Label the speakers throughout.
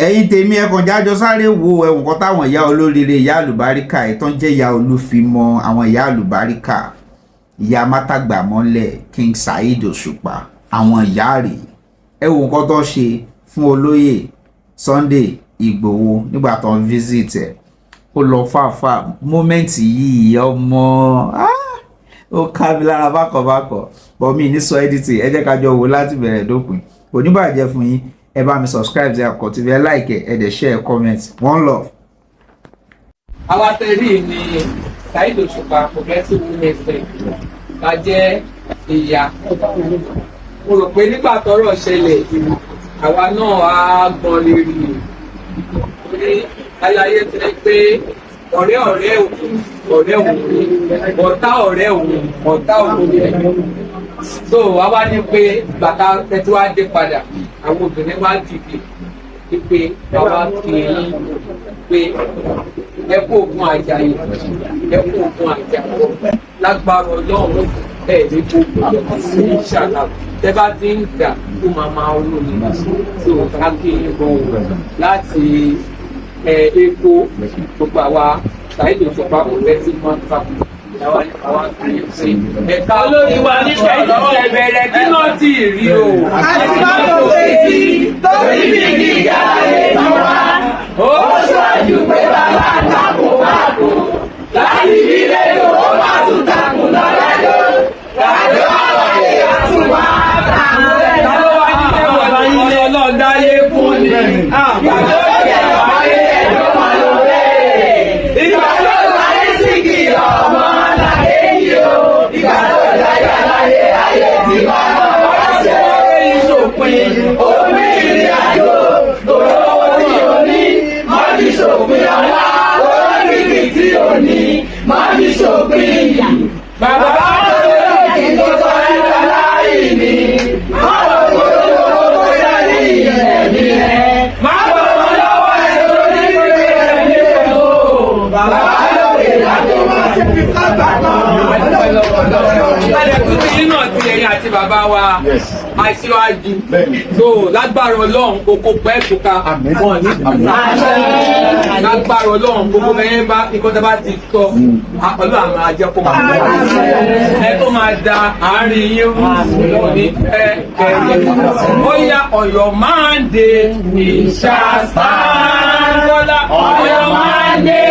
Speaker 1: ẹ̀yin tèmi ẹ̀kan jájọ sáré wo ẹ̀wọ̀n kan táwọn ìyá olóríire ìyá àlùbáríkà ìtàn jẹ́ ìyá olúfimọ àwọn ìyá àlùbáríkà ìyá mátàgbàmọ́lẹ̀ King Saheed Òṣùpá àwọn ìyá rèé ẹ̀wọ̀n kan tó ṣe fún olóyè Sunday Ìgbòho nígbà tó ń visit ẹ̀ ó lọ fàáfà mọ́mẹ́ǹtì yìí ọmọ ó ká mi lára bákọ̀bákọ̀ bọ́ mi ní sọ editing ẹ jẹ́ ká jọ wò láti bẹ̀rẹ̀ dópin kò ní bàjẹ́ fún yín ẹ bá mi subscribe ẹ kọ tv ẹ like ẹ dẹ̀ share comment one love.
Speaker 2: àwa tẹ̀lé ní Saheed Òṣùpá progressive women's faith ká jẹ́ ìyá mo rò pé nígbà tọ́rọ̀ ṣẹlẹ̀ àwa náà á gbọ́n lè rí i torí aláyé ti rẹ pé ọ̀rẹ́ òun ọ̀rẹ́ òun ọ̀tá ọ̀rẹ́ òun ọ̀tá òun so wá wá ní pé bàtà tẹ́tí wá dé padà àwọn obìnrin wá dìde pé bàbá kì í pé ẹ kó ogun àjàyè ẹ kó ogun àjàyè lágbára Ọlọ́run ẹ ní gbogbo sí ìṣàlà tẹ bá ti ń gbà kó máa wúlò ní so káàkiri gan láti epo gbogbo àwa Saheed Òṣùpá kò lẹ́sí máa ń fàkùn ẹ̀ka olórí wa ní ẹ̀bẹ̀rẹ̀ kí náà tí ì rí o. àti bá tó ṣe sí torí bí kí ìyá ayé tí wá. ó ṣáájú pé bàbá takùn máa kú láti rí lẹ́yìn owó máa tún takùn lọ́lẹ́dọ́. láti wá wáyé àtúwá takùn lẹ́yìn. ta ló wá ní ẹ̀wọ̀n tí wọ́n lọ náà dáyé fún ni. ìgbà tó yẹ wáyé ẹ̀dọ́ máa lọ bẹ́ẹ̀. ìgbà tó wáyé sí kì í ọmọ. Omi ìrìn àjò lọ́wọ́ tí o ní, máa fi ṣòpin ọ̀la. Olókìkí tí o ní, máa fi ṣòpin ìyà. Bàbá olókìkí tó sọ nípa láì ní. Má lọ gbọ́dọ̀ owó sẹ́ni ẹ̀mí ẹ̀. Má gbọ́dọ̀ lọ́wọ́ ẹ̀ lórí ìwé ẹ̀mí ẹ̀ o. Bàbá olókìkí láti máa ṣe fi sábà náà. Ìbàdàn tó ti yín náà ti ẹ̀yìn àti bàbá wa aṣíwájú so lágbára Ọlọ́run kókó pẹ́ kóka wọn ní lágbára Ọlọ́run gbogbo mẹ́rin bá ikọ́ tó bá ti sọ Ọlọ́run àmọ́ ajẹ́ kó máa ẹ tó máa da àárín yín ní ó yá Ọ̀yọ́ Mande ìṣàṣà Bọ́lá Ọ̀yọ́ Mande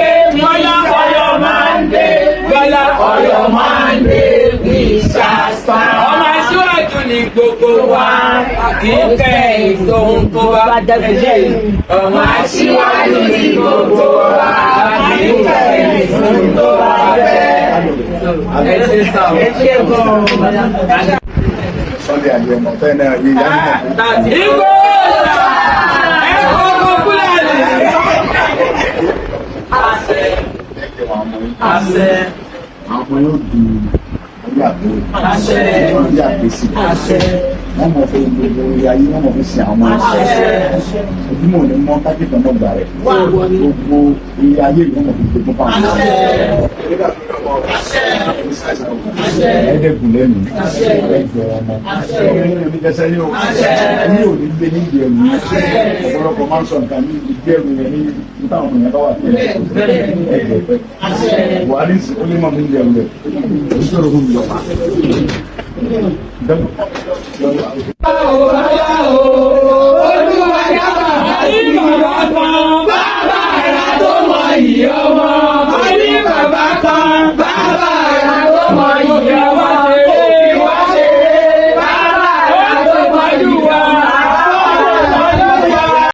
Speaker 2: Bọ́lá Ọ̀yọ́ Mande Bọ́lá Ọ̀yọ́ Mande ìṣàṣà ọmọ aṣíwájú ní gbogbo wa kì í kẹ́ ìsohun tó bá dẹ́sẹ̀ ọmọ aṣíwájú ní gbogbo wa kì í kẹ́ ìsohun tó bá fẹ́. ẹ ṣe sá o. ẹ ṣe gan-an.
Speaker 3: Sunday àgbẹ̀ ọmọ fẹ́ náà yé yá nínú.
Speaker 2: Igbó ẹ kókó Fúlàní. àṣẹ àṣẹ
Speaker 3: àwọn ọmọ yóò di ìyàgbé ìyàgbésí wọ́n mọ̀ fẹ́ gbogbo ayé wọ́n mọ̀ fẹ́ sin àwọn ẹ̀ṣẹ̀ ojúmọ̀ ní mọ́ kájíkan náà gbà rẹ̀ gbogbo ayé ayé wọ́n mọ̀ fẹ́ gbogbo fáwọn ẹ̀ẹ́dẹ́gùn lẹ́nu ẹ̀ẹ́dẹ́gbẹ̀ ọmọ ọmọ ní kẹsẹ́ yóò ní òní gbé ní ìdí ẹ̀mí ọ̀pọ̀lọpọ̀ máa ń sọ nǹkan ní ìdí ẹ̀mí rẹ̀ ní ìtàwọn ọmọ yẹn bá wà fún ẹ̀ẹ́dẹ́gbẹ̀ Buhari sì ó ní mọ̀ ní ìdí ẹ̀mí rẹ̀ ìṣòro fún mi lọ.